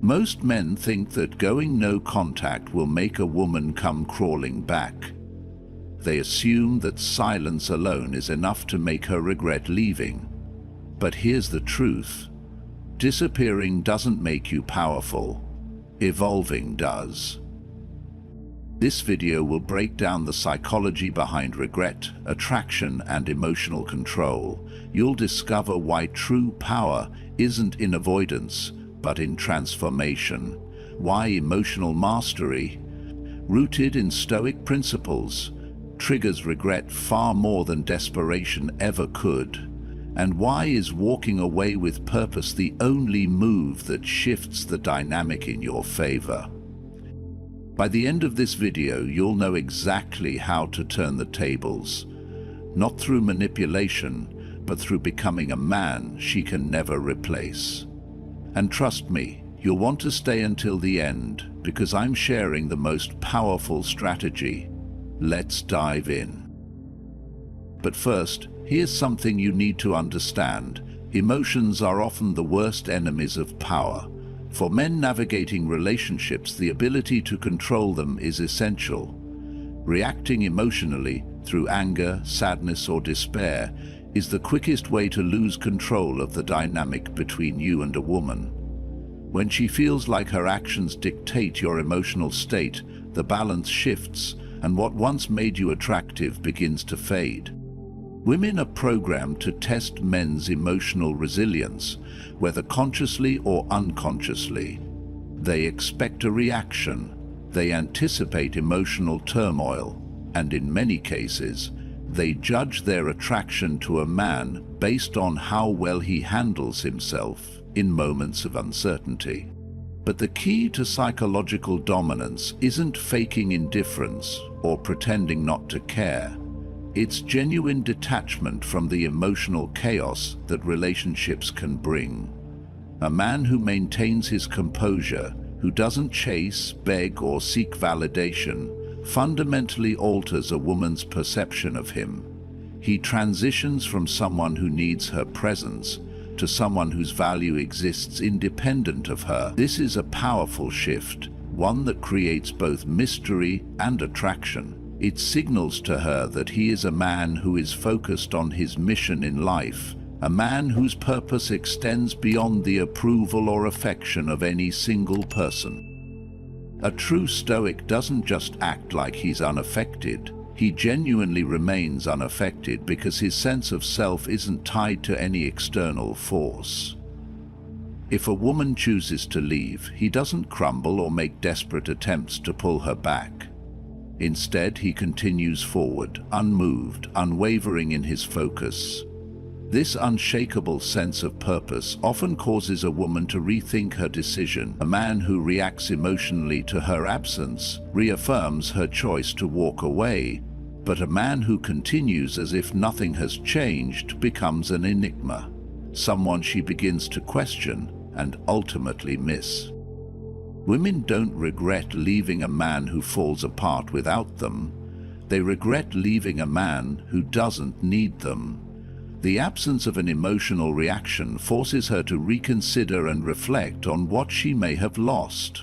Most men think that going no contact will make a woman come crawling back. They assume that silence alone is enough to make her regret leaving. But here's the truth. Disappearing doesn't make you powerful. Evolving does. This video will break down the psychology behind regret, attraction, and emotional control. You'll discover why true power isn't in avoidance, but in transformation. Why emotional mastery, rooted in Stoic principles, triggers regret far more than desperation ever could. And why is walking away with purpose the only move that shifts the dynamic in your favor? By the end of this video, you'll know exactly how to turn the tables, not through manipulation, but through becoming a man she can never replace. And trust me, you'll want to stay until the end, because I'm sharing the most powerful strategy. Let's dive in. But first, here's something you need to understand. Emotions are often the worst enemies of power. For men navigating relationships, the ability to control them is essential. Reacting emotionally through anger, sadness, or despair is the quickest way to lose control of the dynamic between you and a woman. When she feels like her actions dictate your emotional state, the balance shifts, and what once made you attractive begins to fade. Women are programmed to test men's emotional resilience, whether consciously or unconsciously. They expect a reaction, they anticipate emotional turmoil, and in many cases, they judge their attraction to a man based on how well he handles himself in moments of uncertainty. But the key to psychological dominance isn't faking indifference or pretending not to care. It's genuine detachment from the emotional chaos that relationships can bring. A man who maintains his composure, who doesn't chase, beg, or seek validation, fundamentally alters a woman's perception of him. He transitions from someone who needs her presence to someone whose value exists independent of her. This is a powerful shift, one that creates both mystery and attraction. It signals to her that he is a man who is focused on his mission in life, a man whose purpose extends beyond the approval or affection of any single person. A true Stoic doesn't just act like he's unaffected. He genuinely remains unaffected because his sense of self isn't tied to any external force. If a woman chooses to leave, he doesn't crumble or make desperate attempts to pull her back. Instead, he continues forward, unmoved, unwavering in his focus. This unshakable sense of purpose often causes a woman to rethink her decision. A man who reacts emotionally to her absence reaffirms her choice to walk away, but a man who continues as if nothing has changed becomes an enigma, someone she begins to question and ultimately miss. Women don't regret leaving a man who falls apart without them. They regret leaving a man who doesn't need them. The absence of an emotional reaction forces her to reconsider and reflect on what she may have lost.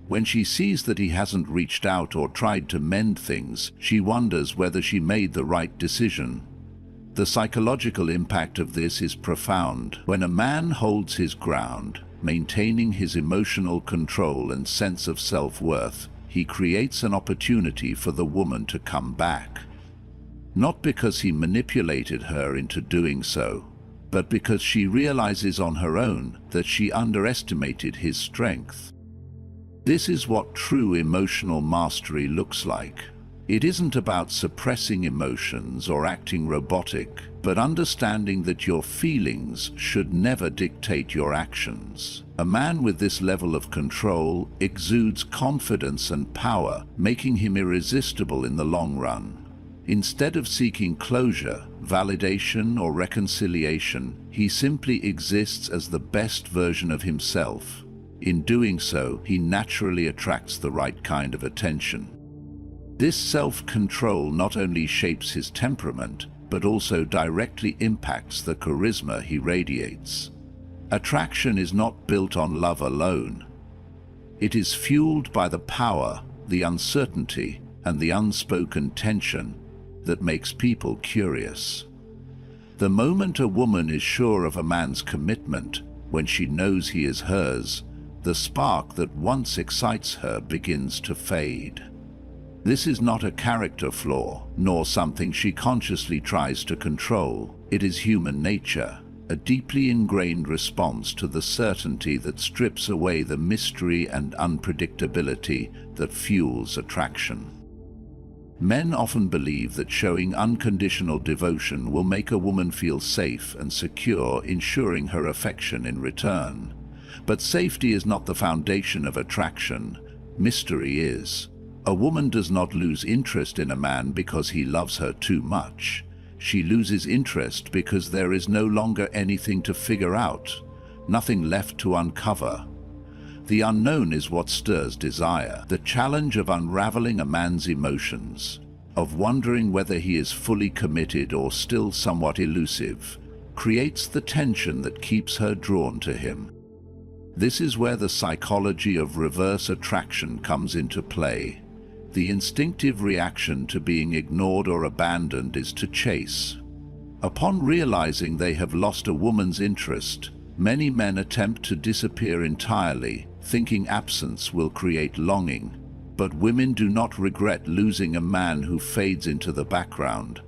When she sees that he hasn't reached out or tried to mend things, she wonders whether she made the right decision. The psychological impact of this is profound. When a man holds his ground, maintaining his emotional control and sense of self-worth, he creates an opportunity for the woman to come back. Not because he manipulated her into doing so, but because she realizes on her own that she underestimated his strength. This is what true emotional mastery looks like. It isn't about suppressing emotions or acting robotic, but understanding that your feelings should never dictate your actions. A man with this level of control exudes confidence and power, making him irresistible in the long run. Instead of seeking closure, validation, or reconciliation, he simply exists as the best version of himself. In doing so, he naturally attracts the right kind of attention. This self-control not only shapes his temperament, but also directly impacts the charisma he radiates. Attraction is not built on love alone. It is fueled by the power, the uncertainty, and the unspoken tension that makes people curious. The moment a woman is sure of a man's commitment, when she knows he is hers, the spark that once excites her begins to fade. This is not a character flaw, nor something she consciously tries to control. It is human nature, a deeply ingrained response to the certainty that strips away the mystery and unpredictability that fuels attraction. Men often believe that showing unconditional devotion will make a woman feel safe and secure, ensuring her affection in return. But safety is not the foundation of attraction. Mystery is. A woman does not lose interest in a man because he loves her too much. She loses interest because there is no longer anything to figure out, nothing left to uncover. The unknown is what stirs desire, the challenge of unraveling a man's emotions, of wondering whether he is fully committed or still somewhat elusive, creates the tension that keeps her drawn to him. This is where the psychology of reverse attraction comes into play. The instinctive reaction to being ignored or abandoned is to chase. Upon realizing they have lost a woman's interest, many men attempt to disappear entirely, thinking absence will create longing. But women do not regret losing a man who fades into the background.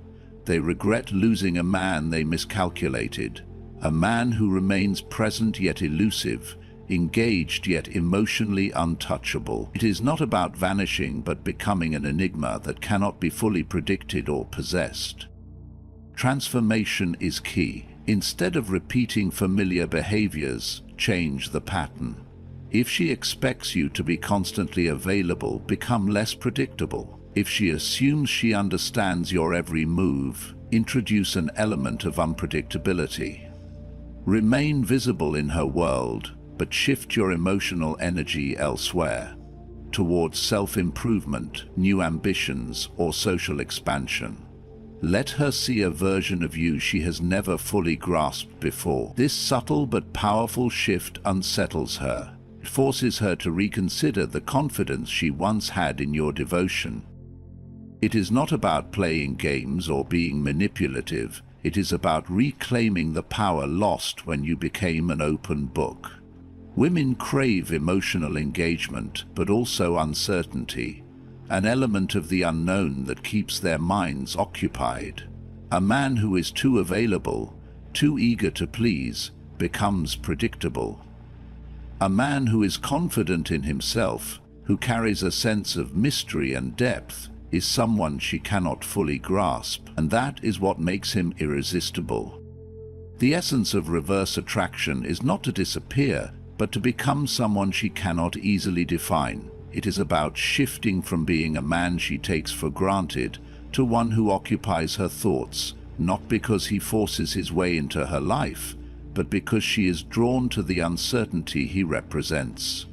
They regret losing a man they miscalculated, a man who remains present yet elusive, engaged yet emotionally untouchable. It is not about vanishing but becoming an enigma that cannot be fully predicted or possessed. Transformation is key. Instead of repeating familiar behaviors, change the pattern. If she expects you to be constantly available, become less predictable. If she assumes she understands your every move, introduce an element of unpredictability. Remain visible in her world, but shift your emotional energy elsewhere, towards self-improvement, new ambitions, or social expansion. Let her see a version of you she has never fully grasped before. This subtle but powerful shift unsettles her. It forces her to reconsider the confidence she once had in your devotion. It is not about playing games or being manipulative. It is about reclaiming the power lost when you became an open book. Women crave emotional engagement, but also uncertainty, an element of the unknown that keeps their minds occupied. A man who is too available, too eager to please, becomes predictable. A man who is confident in himself, who carries a sense of mystery and depth, is someone she cannot fully grasp, and that is what makes him irresistible. The essence of reverse attraction is not to disappear, but to become someone she cannot easily define. It is about shifting from being a man she takes for granted to one who occupies her thoughts, not because he forces his way into her life, but because she is drawn to the uncertainty he represents.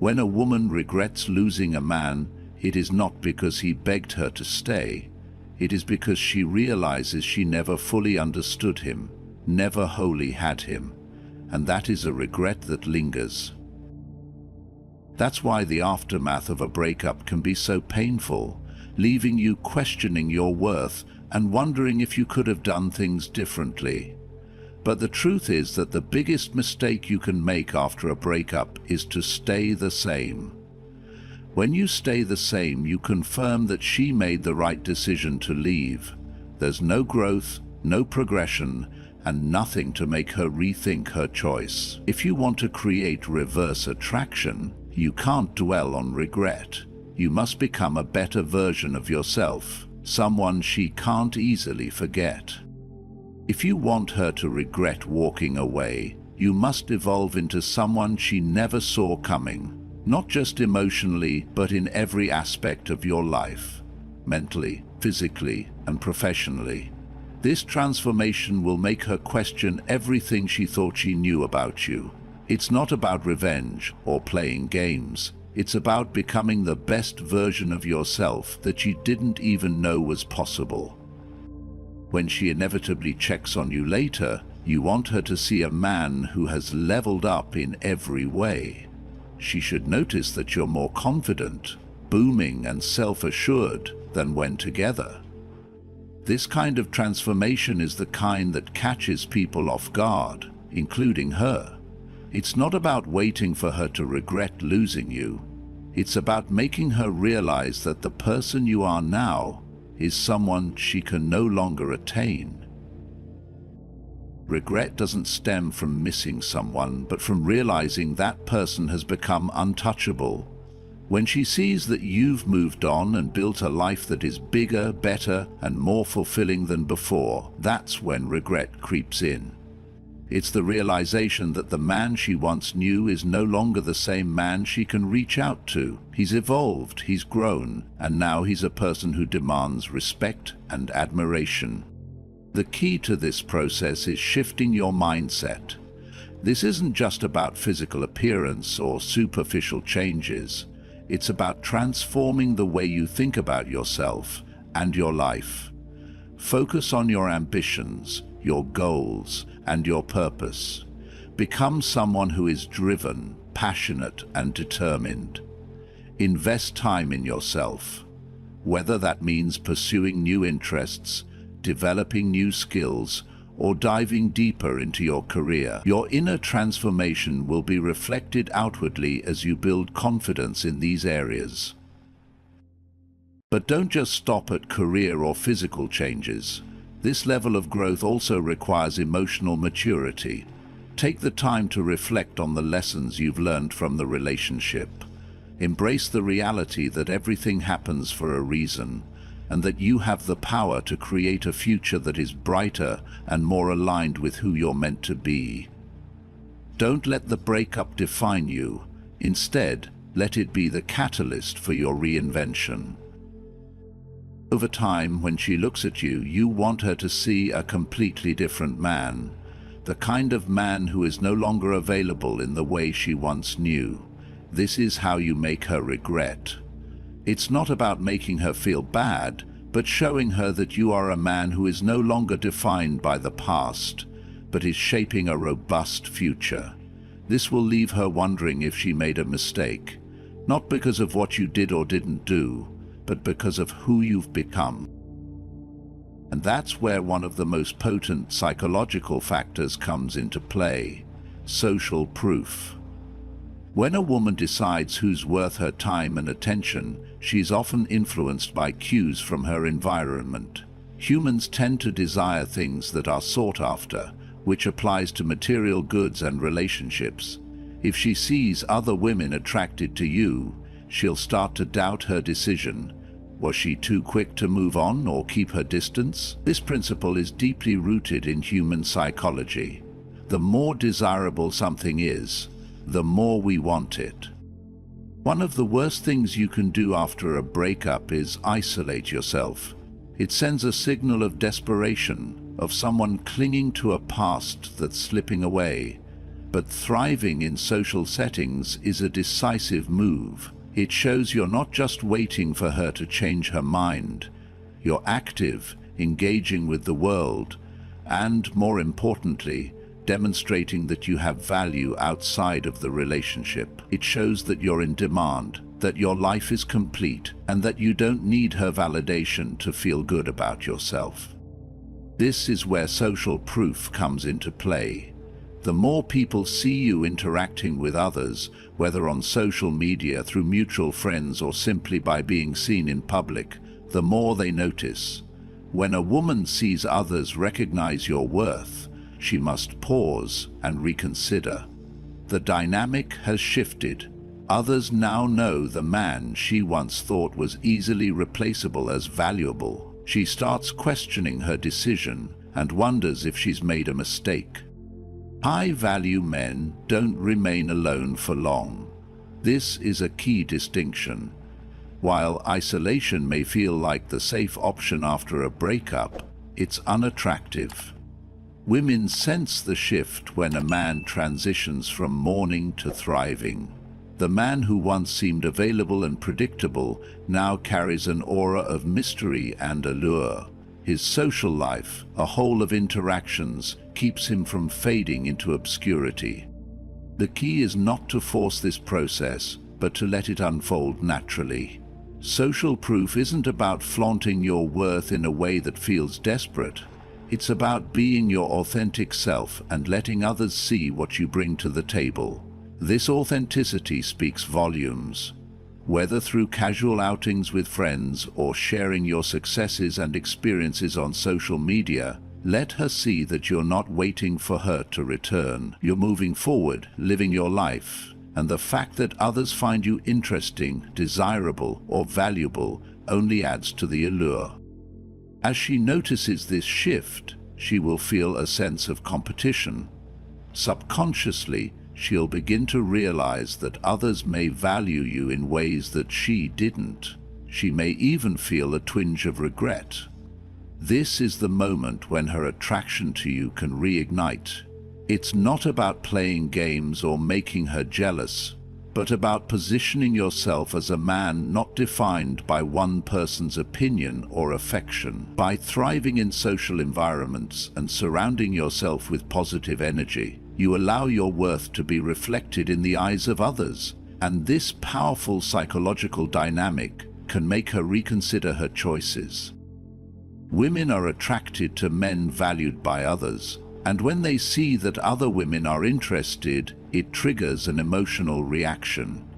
When a woman regrets losing a man, it is not because he begged her to stay. It is because she realizes she never fully understood him, never wholly had him. And that is a regret that lingers. That's why the aftermath of a breakup can be so painful, leaving you questioning your worth and wondering if you could have done things differently. But the truth is that the biggest mistake you can make after a breakup is to stay the same. When you stay the same, you confirm that she made the right decision to leave. There's no growth, no progression, and nothing to make her rethink her choice. If you want to create reverse attraction, you can't dwell on regret. You must become a better version of yourself, someone she can't easily forget. If you want her to regret walking away, you must evolve into someone she never saw coming, not just emotionally, but in every aspect of your life, mentally, physically, and professionally. This transformation will make her question everything she thought she knew about you. It's not about revenge or playing games. It's about becoming the best version of yourself that you didn't even know was possible. When she inevitably checks on you later, you want her to see a man who has leveled up in every way. She should notice that you're more confident, booming and self-assured than when together. This kind of transformation is the kind that catches people off guard, including her. It's not about waiting for her to regret losing you. It's about making her realize that the person you are now is someone she can no longer attain. Regret doesn't stem from missing someone, but from realizing that person has become untouchable. When she sees that you've moved on and built a life that is bigger, better, and more fulfilling than before, that's when regret creeps in. It's the realization that the man she once knew is no longer the same man she can reach out to. He's evolved, he's grown, and now he's a person who demands respect and admiration. The key to this process is shifting your mindset. This isn't just about physical appearance or superficial changes. It's about transforming the way you think about yourself and your life. Focus on your ambitions, your goals, and your purpose. Become someone who is driven, passionate, and determined. Invest time in yourself, whether that means pursuing new interests, developing new skills, or diving deeper into your career. Your inner transformation will be reflected outwardly as you build confidence in these areas. But don't just stop at career or physical changes. This level of growth also requires emotional maturity. Take the time to reflect on the lessons you've learned from the relationship. Embrace the reality that everything happens for a reason, and that you have the power to create a future that is brighter and more aligned with who you're meant to be. Don't let the breakup define you. Instead, let it be the catalyst for your reinvention. Over time, when she looks at you, you want her to see a completely different man, the kind of man who is no longer available in the way she once knew. This is how you make her regret. It's not about making her feel bad, but showing her that you are a man who is no longer defined by the past, but is shaping a robust future. This will leave her wondering if she made a mistake, not because of what you did or didn't do, but because of who you've become. And that's where one of the most potent psychological factors comes into play: social proof. When a woman decides who's worth her time and attention, she's often influenced by cues from her environment. Humans tend to desire things that are sought after, which applies to material goods and relationships. If she sees other women attracted to you, she'll start to doubt her decision. Was she too quick to move on or keep her distance? This principle is deeply rooted in human psychology. The more desirable something is, the more we want it. One of the worst things you can do after a breakup is isolate yourself. It sends a signal of desperation, of someone clinging to a past that's slipping away. But thriving in social settings is a decisive move. It shows you're not just waiting for her to change her mind. You're active, engaging with the world, and, more importantly, demonstrating that you have value outside of the relationship. It shows that you're in demand, that your life is complete, and that you don't need her validation to feel good about yourself. This is where social proof comes into play. The more people see you interacting with others, whether on social media, through mutual friends, or simply by being seen in public, the more they notice. When a woman sees others recognize your worth, she must pause and reconsider. The dynamic has shifted. Others now know the man she once thought was easily replaceable as valuable. She starts questioning her decision and wonders if she's made a mistake. High-value men don't remain alone for long. This is a key distinction. While isolation may feel like the safe option after a breakup, it's unattractive. Women sense the shift when a man transitions from mourning to thriving. The man who once seemed available and predictable now carries an aura of mystery and allure. His social life, a whole of interactions, keeps him from fading into obscurity. The key is not to force this process, but to let it unfold naturally. Social proof isn't about flaunting your worth in a way that feels desperate. It's about being your authentic self and letting others see what you bring to the table. This authenticity speaks volumes. Whether through casual outings with friends or sharing your successes and experiences on social media, let her see that you're not waiting for her to return. You're moving forward, living your life. And the fact that others find you interesting, desirable, or valuable only adds to the allure. As she notices this shift, she will feel a sense of competition. Subconsciously, she'll begin to realize that others may value you in ways that she didn't. She may even feel a twinge of regret. This is the moment when her attraction to you can reignite. It's not about playing games or making her jealous, but about positioning yourself as a man not defined by one person's opinion or affection. By thriving in social environments and surrounding yourself with positive energy, you allow your worth to be reflected in the eyes of others, and this powerful psychological dynamic can make her reconsider her choices. Women are attracted to men valued by others, and when they see that other women are interested, it triggers an emotional reaction.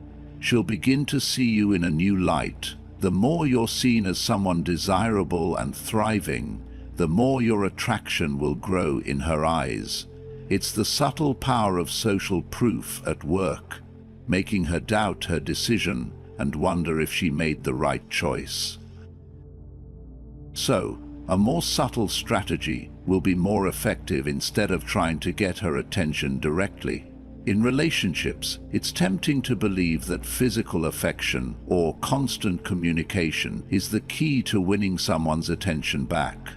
She'll begin to see you in a new light. The more you're seen as someone desirable and thriving, the more your attraction will grow in her eyes. It's the subtle power of social proof at work, making her doubt her decision and wonder if she made the right choice. So, a more subtle strategy will be more effective instead of trying to get her attention directly. In relationships, it's tempting to believe that physical affection or constant communication is the key to winning someone's attention back.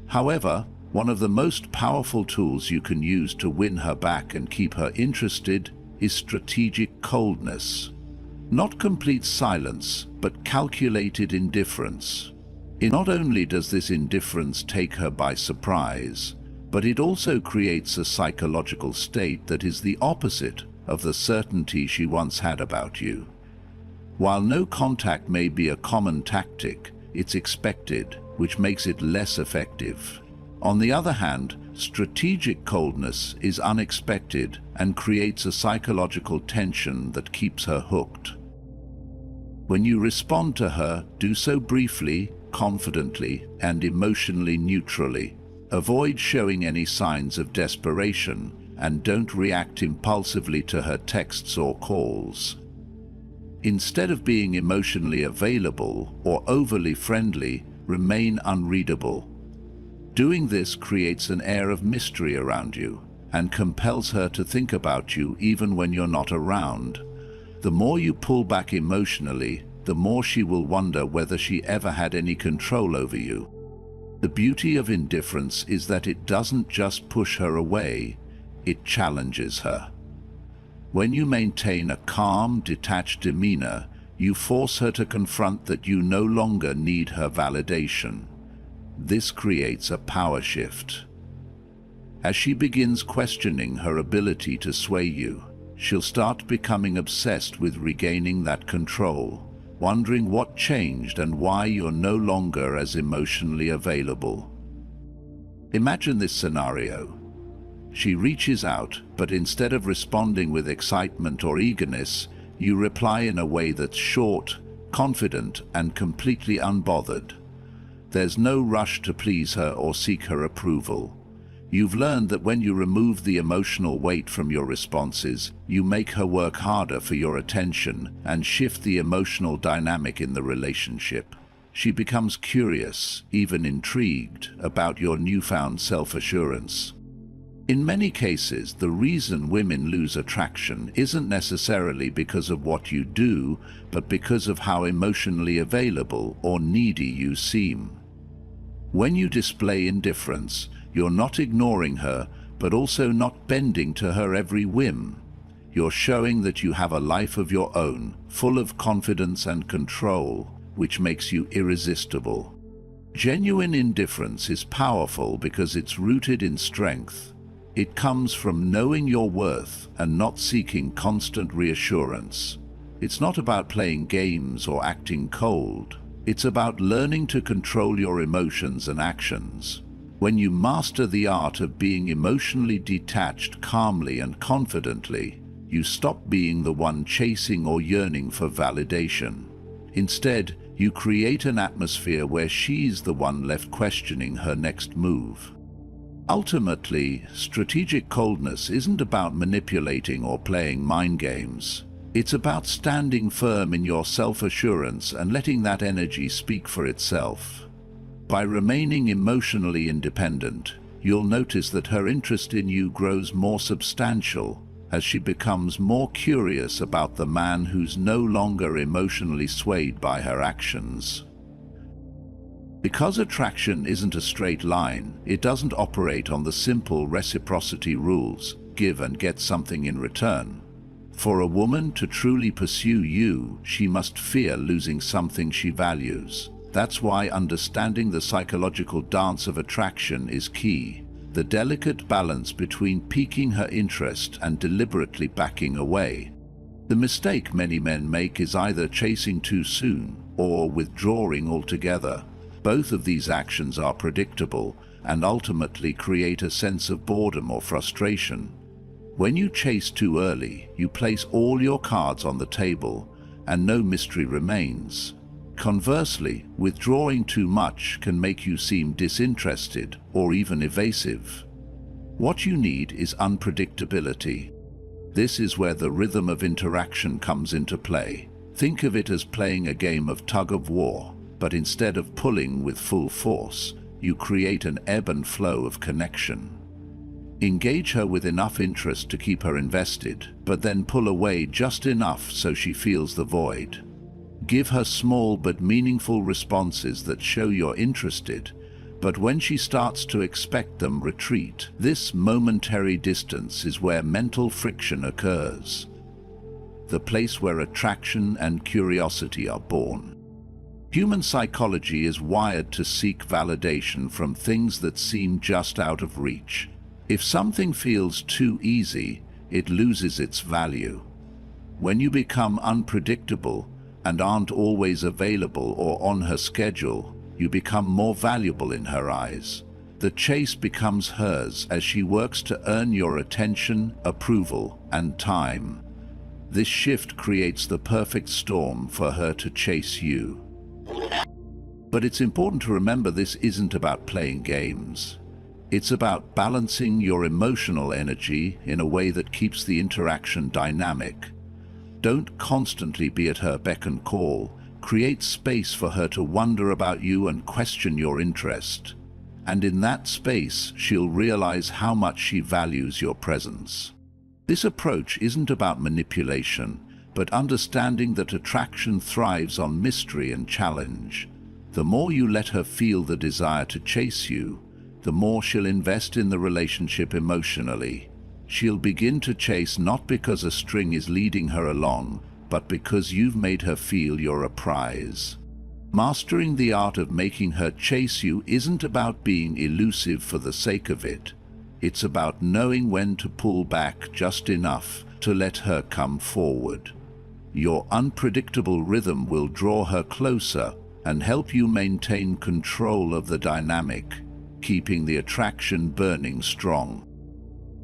However, one of the most powerful tools you can use to win her back and keep her interested is strategic coldness. Not complete silence, but calculated indifference. Not only does this indifference take her by surprise, but it also creates a psychological state that is the opposite of the certainty she once had about you. While no contact may be a common tactic, it's expected, which makes it less effective. On the other hand, strategic coldness is unexpected and creates a psychological tension that keeps her hooked. When you respond to her, do so briefly, confidently, and emotionally neutrally. Avoid showing any signs of desperation, and don't react impulsively to her texts or calls. Instead of being emotionally available or overly friendly, remain unreadable. Doing this creates an air of mystery around you and compels her to think about you even when you're not around. The more you pull back emotionally, the more she will wonder whether she ever had any control over you. The beauty of indifference is that it doesn't just push her away, it challenges her. When you maintain a calm, detached demeanor, you force her to confront that you no longer need her validation. This creates a power shift. As she begins questioning her ability to sway you, she'll start becoming obsessed with regaining that control, wondering what changed and why you're no longer as emotionally available. Imagine this scenario. She reaches out, but instead of responding with excitement or eagerness, you reply in a way that's short, confident, and completely unbothered. There's no rush to please her or seek her approval. You've learned that when you remove the emotional weight from your responses, you make her work harder for your attention and shift the emotional dynamic in the relationship. She becomes curious, even intrigued, about your newfound self-assurance. In many cases, the reason women lose attraction isn't necessarily because of what you do, but because of how emotionally available or needy you seem. When you display indifference, you're not ignoring her, but also not bending to her every whim. You're showing that you have a life of your own, full of confidence and control, which makes you irresistible. Genuine indifference is powerful because it's rooted in strength. It comes from knowing your worth and not seeking constant reassurance. It's not about playing games or acting cold. It's about learning to control your emotions and actions. When you master the art of being emotionally detached calmly and confidently, you stop being the one chasing or yearning for validation. Instead, you create an atmosphere where she's the one left questioning her next move. Ultimately, strategic coldness isn't about manipulating or playing mind games. It's about standing firm in your self-assurance and letting that energy speak for itself. By remaining emotionally independent, you'll notice that her interest in you grows more substantial as she becomes more curious about the man who's no longer emotionally swayed by her actions. Because attraction isn't a straight line, it doesn't operate on the simple reciprocity rules, give and get something in return. For a woman to truly pursue you, she must fear losing something she values. That's why understanding the psychological dance of attraction is key. The delicate balance between piquing her interest and deliberately backing away. The mistake many men make is either chasing too soon or withdrawing altogether. Both of these actions are predictable and ultimately create a sense of boredom or frustration. When you chase too early, you place all your cards on the table and no mystery remains. Conversely, withdrawing too much can make you seem disinterested or even evasive. What you need is unpredictability. This is where the rhythm of interaction comes into play. Think of it as playing a game of tug-of-war, but instead of pulling with full force, you create an ebb and flow of connection. Engage her with enough interest to keep her invested, but then pull away just enough so she feels the void. Give her small but meaningful responses that show you're interested, but when she starts to expect them, retreat. This momentary distance is where mental friction occurs, the place where attraction and curiosity are born. Human psychology is wired to seek validation from things that seem just out of reach. If something feels too easy, it loses its value. When you become unpredictable and aren't always available or on her schedule, you become more valuable in her eyes. The chase becomes hers as she works to earn your attention, approval, and time. This shift creates the perfect storm for her to chase you. But it's important to remember this isn't about playing games. It's about balancing your emotional energy in a way that keeps the interaction dynamic. Don't constantly be at her beck and call. Create space for her to wonder about you and question your interest. And in that space, she'll realize how much she values your presence. This approach isn't about manipulation, but understanding that attraction thrives on mystery and challenge. The more you let her feel the desire to chase you, the more she'll invest in the relationship emotionally. She'll begin to chase not because a string is leading her along, but because you've made her feel you're a prize. Mastering the art of making her chase you isn't about being elusive for the sake of it. It's about knowing when to pull back just enough to let her come forward. Your unpredictable rhythm will draw her closer and help you maintain control of the dynamic, keeping the attraction burning strong.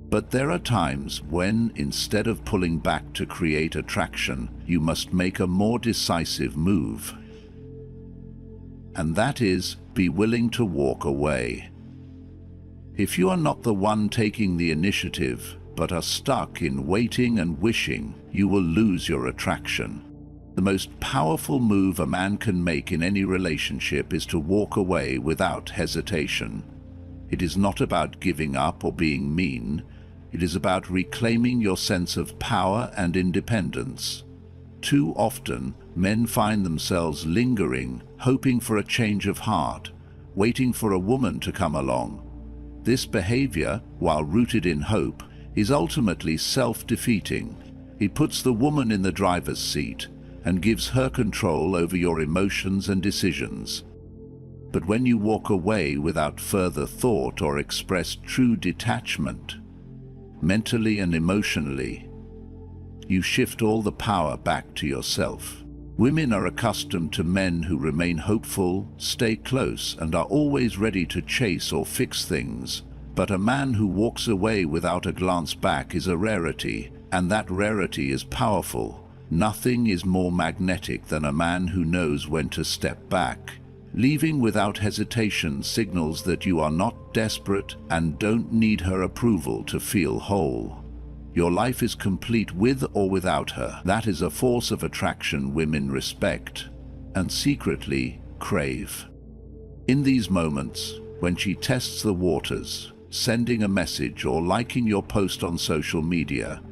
But there are times when, instead of pulling back to create attraction, you must make a more decisive move. And that is, be willing to walk away. If you are not the one taking the initiative, but are stuck in waiting and wishing, you will lose your attraction. The most powerful move a man can make in any relationship is to walk away without hesitation. It is not about giving up or being mean. It is about reclaiming your sense of power and independence. Too often, men find themselves lingering, hoping for a change of heart, waiting for a woman to come along. This behavior, while rooted in hope, is ultimately self-defeating. It puts the woman in the driver's seat and gives her control over your emotions and decisions. But when you walk away without further thought or express true detachment, mentally and emotionally. You shift all the power back to yourself. Women are accustomed to men who remain hopeful, stay close, and are always ready to chase or fix things. But a man who walks away without a glance back is a rarity, and that rarity is powerful. Nothing is more magnetic than a man who knows when to step back. Leaving without hesitation signals that you are not desperate and don't need her approval to feel whole. Your life is complete with or without her. That is a force of attraction women respect and secretly crave. In these moments, when she tests the waters, sending a message or liking your post on social media,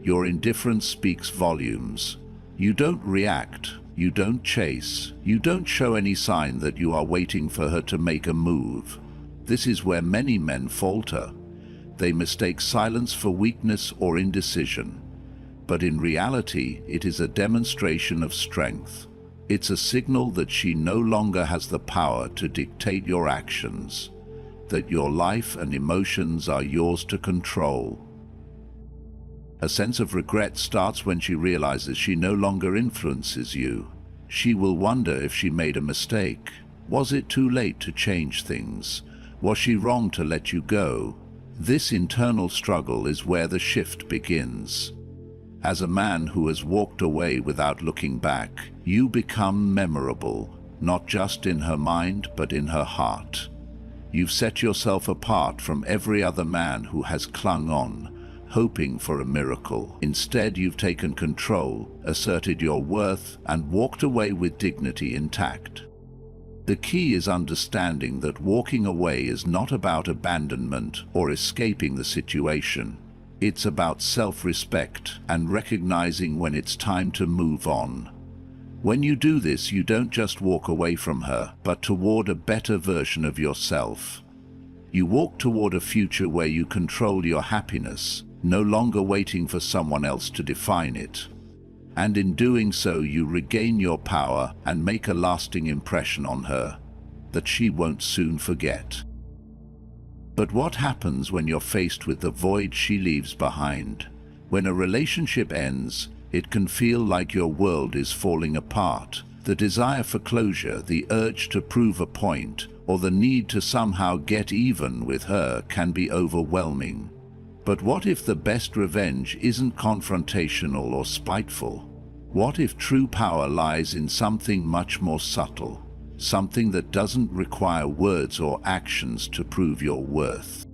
your indifference speaks volumes. You don't react, you don't chase, you don't show any sign that you are waiting for her to make a move. This is where many men falter. They mistake silence for weakness or indecision. But in reality, it is a demonstration of strength. It's a signal that she no longer has the power to dictate your actions, that your life and emotions are yours to control. A sense of regret starts when she realizes she no longer influences you. She will wonder if she made a mistake. Was it too late to change things? Was she wrong to let you go? This internal struggle is where the shift begins. As a man who has walked away without looking back, you become memorable, not just in her mind, but in her heart. You've set yourself apart from every other man who has clung on, hoping for a miracle. Instead, you've taken control, asserted your worth, and walked away with dignity intact. The key is understanding that walking away is not about abandonment or escaping the situation. It's about self-respect and recognizing when it's time to move on. When you do this, you don't just walk away from her, but toward a better version of yourself. You walk toward a future where you control your happiness, no longer waiting for someone else to define it. And in doing so, you regain your power and make a lasting impression on her that she won't soon forget. But what happens when you're faced with the void she leaves behind? When a relationship ends, it can feel like your world is falling apart. The desire for closure, the urge to prove a point, or the need to somehow get even with her can be overwhelming. But what if the best revenge isn't confrontational or spiteful? What if true power lies in something much more subtle, something that doesn't require words or actions to prove your worth?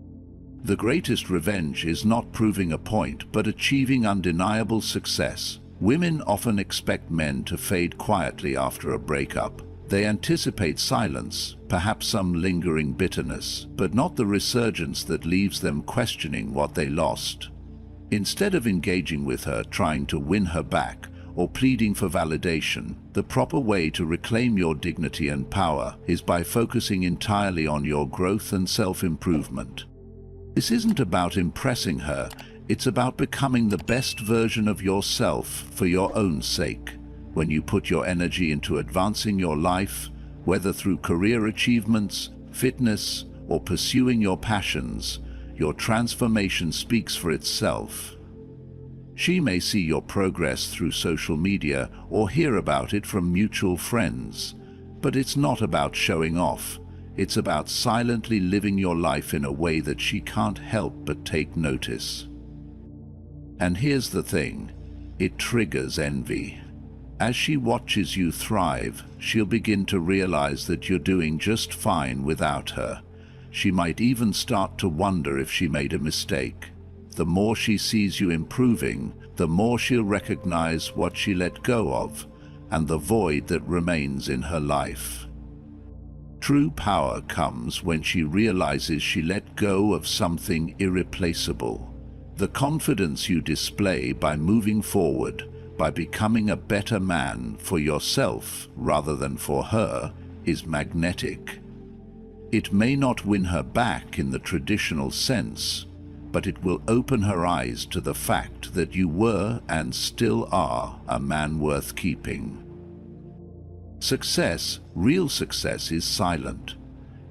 The greatest revenge is not proving a point, but achieving undeniable success. Women often expect men to fade quietly after a breakup. They anticipate silence, perhaps some lingering bitterness, but not the resurgence that leaves them questioning what they lost. Instead of engaging with her, trying to win her back, or pleading for validation, the proper way to reclaim your dignity and power is by focusing entirely on your growth and self-improvement. This isn't about impressing her, it's about becoming the best version of yourself for your own sake. When you put your energy into advancing your life, whether through career achievements, fitness, or pursuing your passions, your transformation speaks for itself. She may see your progress through social media or hear about it from mutual friends, but it's not about showing off. It's about silently living your life in a way that she can't help but take notice. And here's the thing, it triggers envy. As she watches you thrive, she'll begin to realize that you're doing just fine without her. She might even start to wonder if she made a mistake. The more she sees you improving, the more she'll recognize what she let go of and the void that remains in her life. True power comes when she realizes she let go of something irreplaceable. The confidence you display by moving forward, by becoming a better man for yourself rather than for her, is magnetic. It may not win her back in the traditional sense, but it will open her eyes to the fact that you were and still are a man worth keeping. Success, real success, is silent.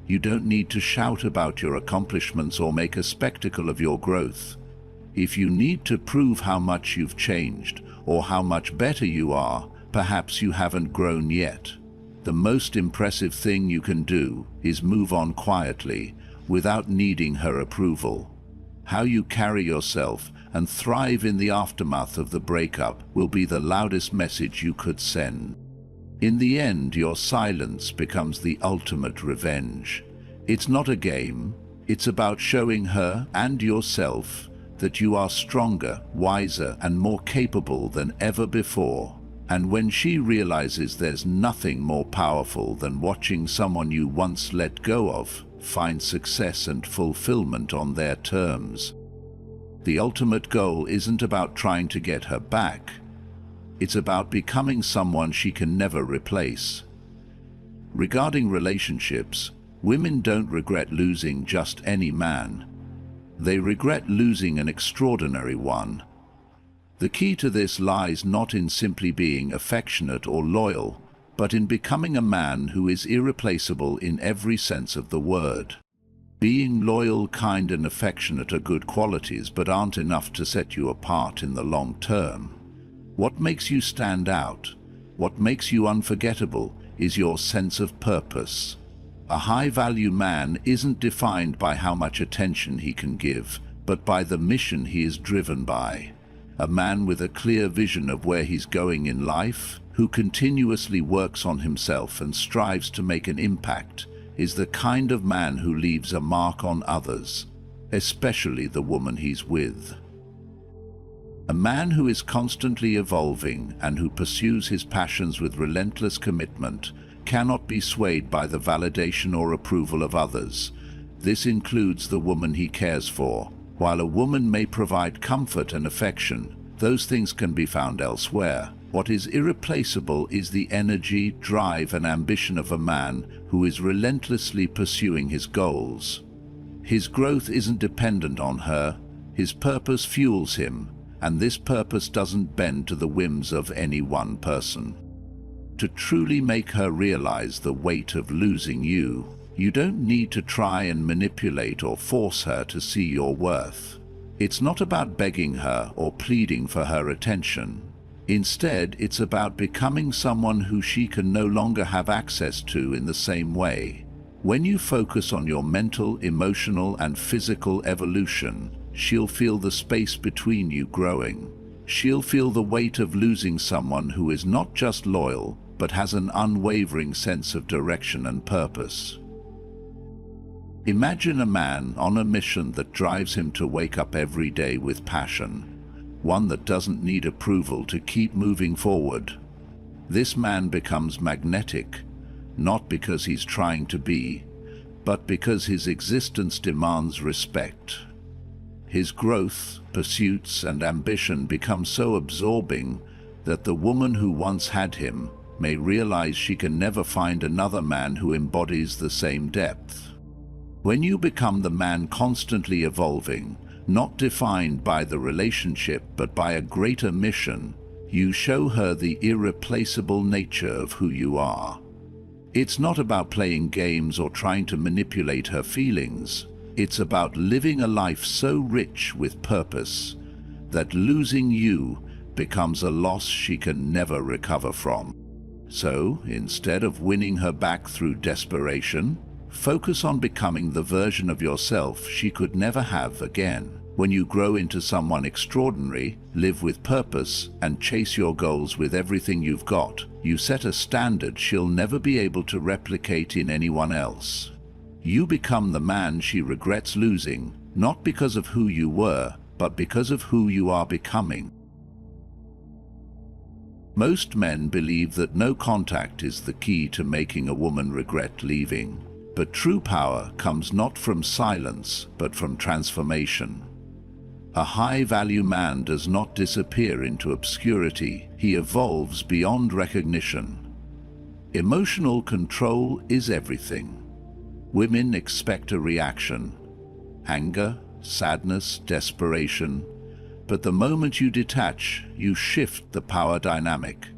You don't need to shout about your accomplishments or make a spectacle of your growth. If you need to prove how much you've changed or how much better you are, perhaps you haven't grown yet. The most impressive thing you can do is move on quietly, without needing her approval. How you carry yourself and thrive in the aftermath of the breakup will be the loudest message you could send. In the end, your silence becomes the ultimate revenge. It's not a game. It's about showing her and yourself that you are stronger, wiser, and more capable than ever before. And when she realizes there's nothing more powerful than watching someone you once let go of find success and fulfillment on their terms. The ultimate goal isn't about trying to get her back. It's about becoming someone she can never replace. Regarding relationships, women don't regret losing just any man. They regret losing an extraordinary one. The key to this lies not in simply being affectionate or loyal, but in becoming a man who is irreplaceable in every sense of the word. Being loyal, kind, and affectionate are good qualities, but aren't enough to set you apart in the long term. What makes you stand out, what makes you unforgettable, is your sense of purpose. A high-value man isn't defined by how much attention he can give, but by the mission he is driven by. A man with a clear vision of where he's going in life, who continuously works on himself and strives to make an impact, is the kind of man who leaves a mark on others, especially the woman he's with. A man who is constantly evolving and who pursues his passions with relentless commitment cannot be swayed by the validation or approval of others. This includes the woman he cares for. While a woman may provide comfort and affection, those things can be found elsewhere. What is irreplaceable is the energy, drive, and ambition of a man who is relentlessly pursuing his goals. His growth isn't dependent on her. His purpose fuels him, and this purpose doesn't bend to the whims of any one person. To truly make her realize the weight of losing you, you don't need to try and manipulate or force her to see your worth. It's not about begging her or pleading for her attention. Instead, it's about becoming someone who she can no longer have access to in the same way. When you focus on your mental, emotional, and physical evolution, she'll feel the space between you growing. She'll feel the weight of losing someone who is not just loyal, but has an unwavering sense of direction and purpose. Imagine a man on a mission that drives him to wake up every day with passion, one that doesn't need approval to keep moving forward. This man becomes magnetic, not because he's trying to be, but because his existence demands respect. His growth, pursuits, and ambition become so absorbing that the woman who once had him may realize she can never find another man who embodies the same depth. When you become the man constantly evolving, not defined by the relationship but by a greater mission, you show her the irreplaceable nature of who you are. It's not about playing games or trying to manipulate her feelings. It's about living a life so rich with purpose that losing you becomes a loss she can never recover from. So, instead of winning her back through desperation, focus on becoming the version of yourself she could never have again. When you grow into someone extraordinary, live with purpose, and chase your goals with everything you've got, you set a standard she'll never be able to replicate in anyone else. You become the man she regrets losing, not because of who you were, but because of who you are becoming. Most men believe that no contact is the key to making a woman regret leaving. But true power comes not from silence, but from transformation. A high-value man does not disappear into obscurity. He evolves beyond recognition. Emotional control is everything. Women expect a reaction: anger, sadness, desperation. But the moment you detach, you shift the power dynamic.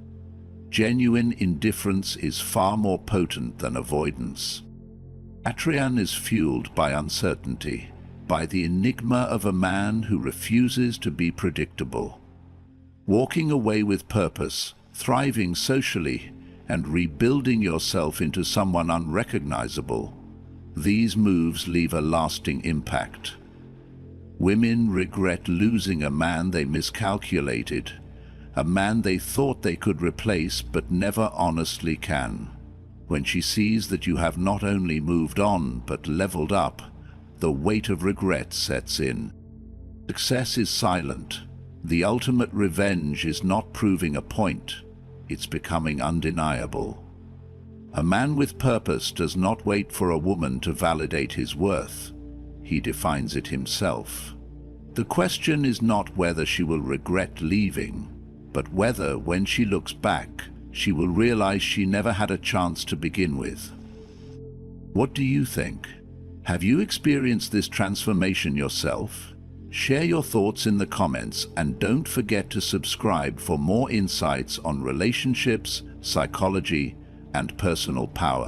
Genuine indifference is far more potent than avoidance. Attaining is fueled by uncertainty. by the enigma of a man who refuses to be predictable. Walking away with purpose, thriving socially, and rebuilding yourself into someone unrecognizable, these moves leave a lasting impact. Women regret losing a man they miscalculated, a man they thought they could replace but never honestly can. When she sees that you have not only moved on but leveled up, the weight of regret sets in. Success is silent. The ultimate revenge is not proving a point, it's becoming undeniable. A man with purpose does not wait for a woman to validate his worth. He defines it himself. The question is not whether she will regret leaving, but whether, when she looks back, she will realize she never had a chance to begin with. What do you think? Have you experienced this transformation yourself? Share your thoughts in the comments and don't forget to subscribe for more insights on relationships, psychology, and personal power.